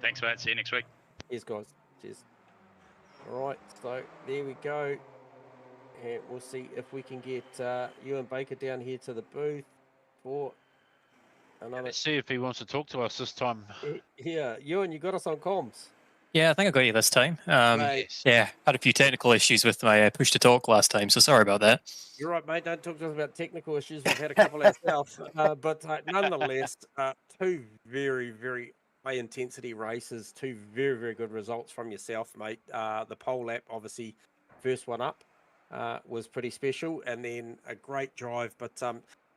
Thanks, mate. See you next week. Cheers, guys. Cheers. All right, so there we go. And we'll see if we can get Ewan Baker down here to the booth for another. Let's see if he wants to talk to us this time. Yeah, Ewan, you got us on comms. Yeah, I think I got you this time. Yes. Yeah, had a few technical issues with my push to talk last time, so sorry about that. You're right, mate. Don't talk to us about technical issues. We've had a couple ourselves. But nonetheless, 2 very, very high-intensity races, 2 very, very good results from yourself, mate. The pole lap, obviously, first one up, was pretty special, and then a great drive. But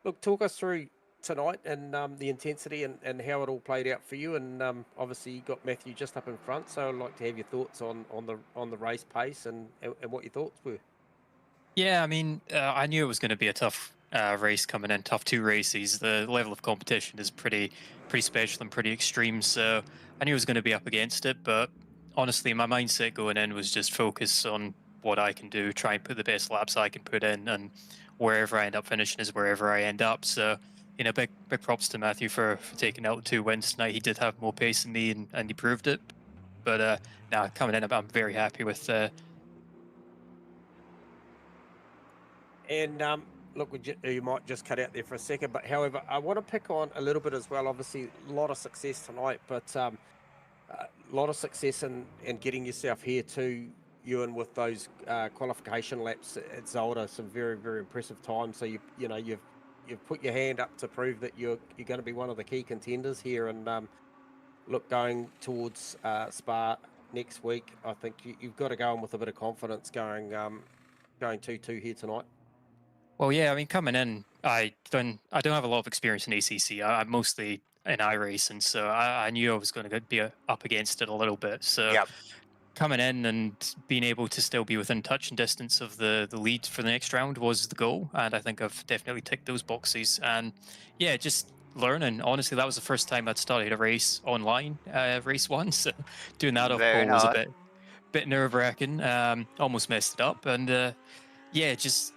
look, talk us through tonight and the intensity and how it all played out for you. And obviously, you got Matthew just up in front, so I'd like to have your thoughts on the race pace and what your thoughts were. Yeah, I mean, I knew it was going to be a tough race coming in, tough 2 races. The level of competition is pretty special and pretty extreme, so I knew I was going to be up against it. But honestly, my mindset going in was just focus on what I can do, try and put the best laps I can put in, and wherever I end up finishing is wherever I end up. So, you know, big props to Matthew for taking out the 2 wins tonight. He did have more pace than me, and he proved it. But now coming in, I'm very happy with. And look, you might just cut out there for a second, but however, I want to pick on a little bit as well. Obviously, a lot of success tonight, but a lot of success in getting yourself here too, Ewan, with those qualification laps at Zolder. Some very, very impressive times. So you've put your hand up to prove that you're going to be one of the key contenders here. And look, going towards Spa next week, I think you've got to go in with a bit of confidence going 2-2 here tonight. Well, yeah, I mean, coming in, I don't have a lot of experience in ACC. I'm mostly in iRacing, so I knew I was going to be up against it a little bit. So Yep. coming in and being able to still be within touch and distance of the lead for the next round was the goal, and I think I've definitely ticked those boxes. And yeah, just learning. Honestly, that was the first time I'd started a race online, race 1. So doing that off pole was a bit nerve-wracking. Almost messed it up, and yeah, just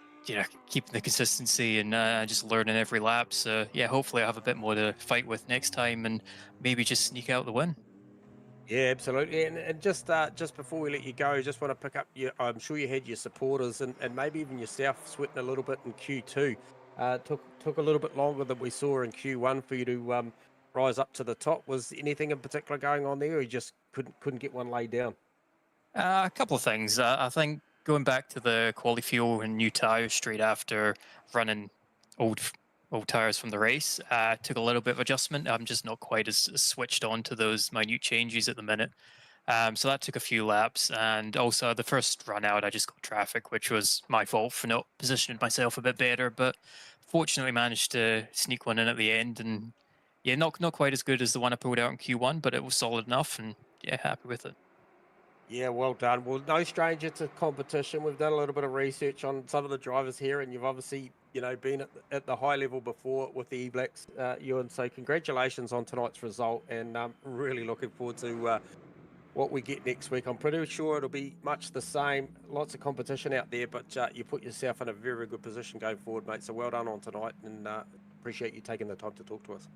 keeping the consistency and just learning every lap. So yeah, hopefully I have a bit more to fight with next time and maybe just sneak out the win. Yeah, absolutely. And just before we let you go, just want to pick up I'm sure you had your supporters and maybe even yourself sweating a little bit in Q2. Took a little bit longer than we saw in Q1 for you to rise up to the top. Was anything in particular going on there, or you just couldn't get one laid down? A couple of things. I think going back to the quali fuel and new tires straight after running old tires from the race took a little bit of adjustment. I'm just not quite as switched on to those minute changes at the minute. So that took a few laps, and also the first run out I just got traffic, which was my fault for not positioning myself a bit better, but fortunately managed to sneak one in at the end. And yeah, not quite as good as the one I pulled out in Q1, but it was solid enough, and yeah, happy with it. Yeah, well done. Well, no stranger to competition. We've done a little bit of research on some of the drivers here, and you've obviously you know, been at the high level before with the E-Blacks, Ewan. So congratulations on tonight's result, and really looking forward to what we get next week. I'm pretty sure it'll be much the same. Lots of competition out there, but you put yourself in a very good position going forward, mate. So well done on tonight, and appreciate you taking the time to talk to us.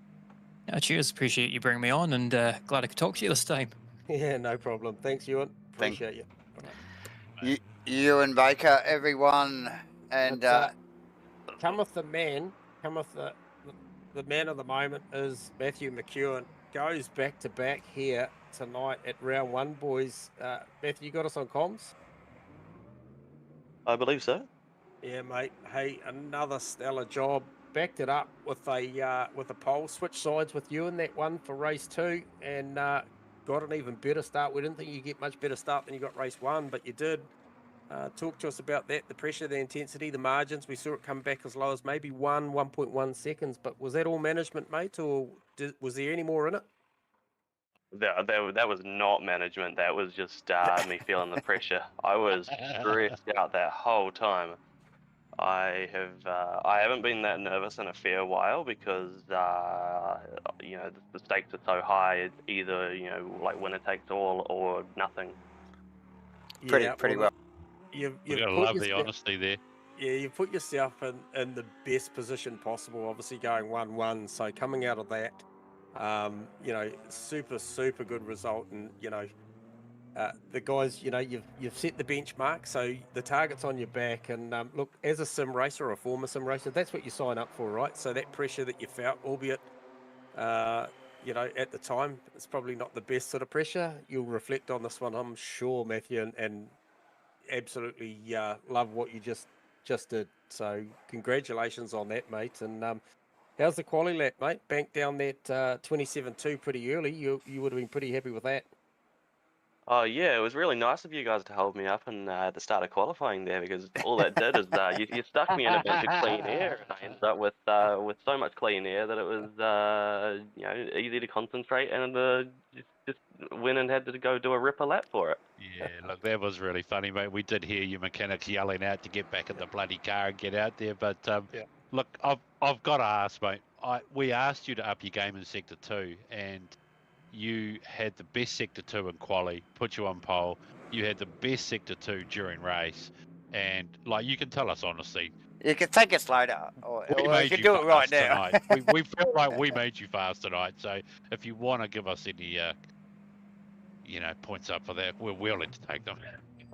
Cheers. Appreciate you bringing me on, and glad I could talk to you this time. Yeah, no problem. Thanks, Ewan. Appreciate you. Ewan Baker, everyone, and cometh the man, cometh the man of the moment is Matthew McEwen. Goes back to back here tonight at round one, boys. Matthew, you got us on comms? I believe so. Yeah, mate. Hey, another stellar job. Backed it up with a pole. Switched sides with you in that one for race 2, and got an even better start. We didn't think you'd get much better start than you got race 1, but you did. Talk to us about that, the pressure, the intensity, the margins. We saw it come back as low as maybe 1.1 seconds, but was that all management, mate, or was there any more in it? That was not management. That was just me feeling the pressure. I was stressed out that whole time. I haven't been that nervous in a fair while because you know, the stakes are so high. It's either, you know, like winner takes all or nothing. Pretty well. You've gotta love the honesty there. Yeah, you put yourself in the best position possible. Obviously going 1-1, so coming out of that, you know, super good result, and you know, the guys, you know, you've set the benchmark, so the target's on your back. And look, as a sim racer or a former sim racer, that's what you sign up for, right? So that pressure that you felt, albeit you know, at the time, it's probably not the best sort of pressure. You'll reflect on this one, I'm sure, Matthew, and absolutely love what you just did. So congratulations on that, mate. And how's the quali lap, mate? Banked down that 27.2 pretty early. You would have been pretty happy with that. Oh yeah, it was really nice of you guys to hold me up and at the start of qualifying there, because all that did is you stuck me in a bunch of clean air, and I ended up with so much clean air that it was you know, easy to concentrate, and just went and had to go do a ripper lap for it. Yeah, look, that was really funny, mate. We did hear you mechanics yelling out to get back in the bloody car and get out there, but look, I've got to ask, mate. We asked you to up your game in Sector 2, and you had the best Sector 2 in quali, put you on pole. You had the best Sector 2 during race, and like, you can tell us honestly. You can take it slow down, or you can do it right now. we felt like we made you fast tonight. So if you want to give us any, you know, points up for that, we're willing to take them.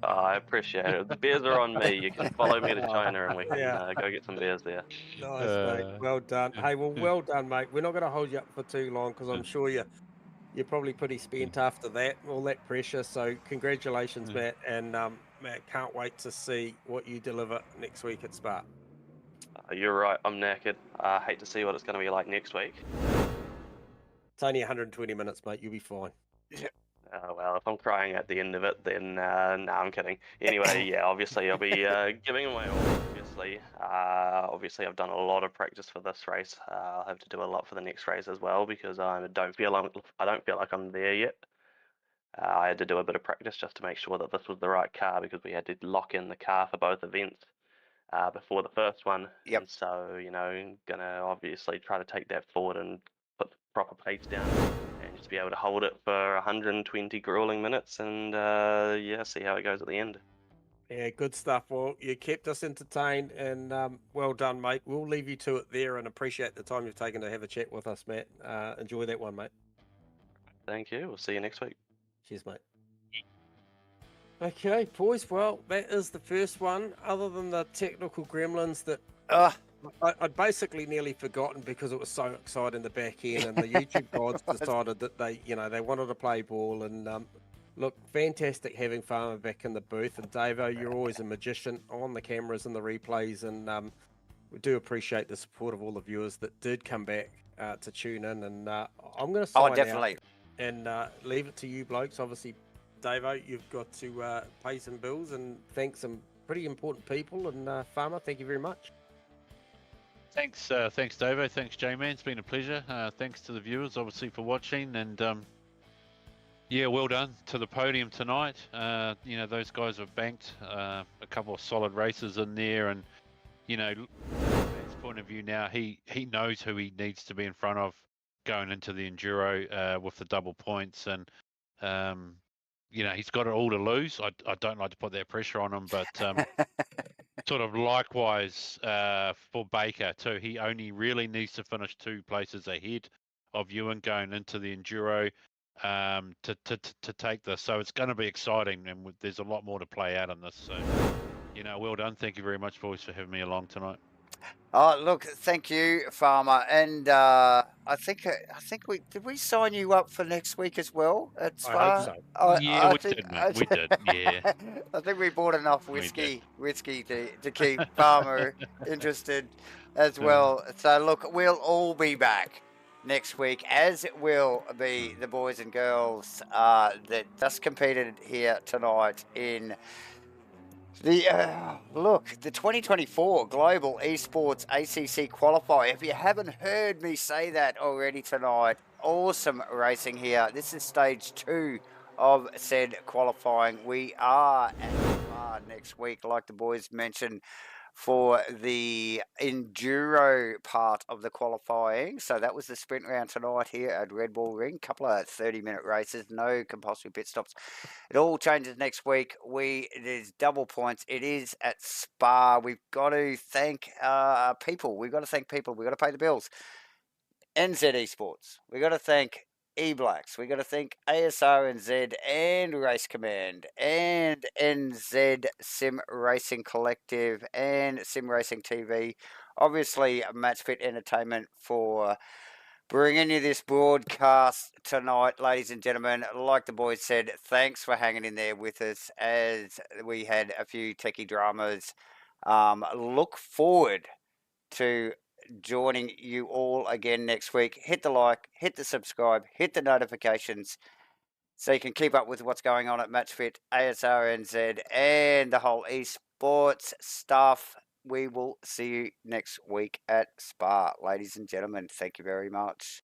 Oh, I appreciate it. The beers are on me. You can follow me to China, and we can go get some beers there. Nice, mate. Well done. Hey, well done, mate. We're not going to hold you up for too long, because I'm sure you're probably pretty spent after that, all that pressure. So congratulations, Matt. And Matt, can't wait to see what you deliver next week at Spa. You're right, I'm knackered. I hate to see what it's going to be like next week. It's only 120 minutes, mate. You'll be fine. Well, if I'm crying at the end of it, then no, I'm kidding. Anyway, yeah, obviously I'll be giving my all. Obviously I've done a lot of practice for this race. I'll have to do a lot for the next race as well, because I don't feel like I'm there yet. I had to do a bit of practice just to make sure that this was the right car, because we had to lock in the car for both events before the first one. Yep. And so, you know, gonna obviously try to take that forward and put the proper pace down, and just be able to hold it for 120 grueling minutes, and yeah, see how it goes at the end. Yeah, good stuff. Well, you kept us entertained, and well done, mate. We'll leave you to it there, and appreciate the time you've taken to have a chat with us, Matt. Enjoy that one, mate. Thank you. We'll see you next week. Cheers, mate. Okay, boys. Well, that is the first one. Other than the technical gremlins that I'd basically nearly forgotten, because it was so exciting the back end, and the YouTube gods decided that they wanted to play ball. And look, fantastic having Farmer back in the booth. And Davo, you're always a magician on the cameras and the replays, and we do appreciate the support of all the viewers that did come back to tune in. And I'm going to sign definitely. out and leave it to you blokes. Obviously, Davo, you've got to pay some bills and thank some pretty important people. And Farmer, thank you very much. Thanks, Davo. Thanks, J-Man. It's been a pleasure. Thanks to the viewers, obviously, for watching. And yeah, well done to the podium tonight. You know, those guys have banked a couple of solid races in there, and you know, point of view now, he knows who he needs to be in front of going into the enduro with the double points, and he's got it all to lose. I don't like to put that pressure on him, but sort of likewise for Baker too. He only really needs to finish 2 places ahead of Ewan going into the enduro to take this. So it's going to be exciting, and there's a lot more to play out in this. So, well done. Thank you very much, boys, for having me along tonight. Oh, look, thank you, Farmer. And I think we sign you up for next week as well at I Spa? hope so. Yeah, we did, mate. We did. Yeah. I think we bought enough We did. whiskey to keep Farmer interested as well. So look, we'll all be back next week, as will be the boys and girls that just competed here tonight in the 2024 Global Esports ACC Qualifier. If you haven't heard me say that already tonight, awesome racing here. This is stage 2 of said qualifying. We are at Spa next week, like the boys mentioned, for the enduro part of the qualifying. So that was the sprint round tonight here at Red Bull Ring. Couple of 30-minute races, no compulsory pit stops. It all changes next week. It is double points. It is at Spa. We've got to thank people. We've got to thank people. We've got to pay the bills. NZ Esports. We've got to thank E-Blacks. We've got to thank ASRNZ and Race Command and NZ Sim Racing Collective and Sim Racing TV. Obviously, MatchFit Entertainment for bringing you this broadcast tonight, ladies and gentlemen. Like the boys said, thanks for hanging in there with us as we had a few techie dramas. Look forward to joining you all again next week. Hit the like, hit the subscribe, hit the notifications so you can keep up with what's going on at MatchFit, ASRNZ, and the whole esports stuff. We will see you next week at Spa, ladies and gentlemen. Thank you very much.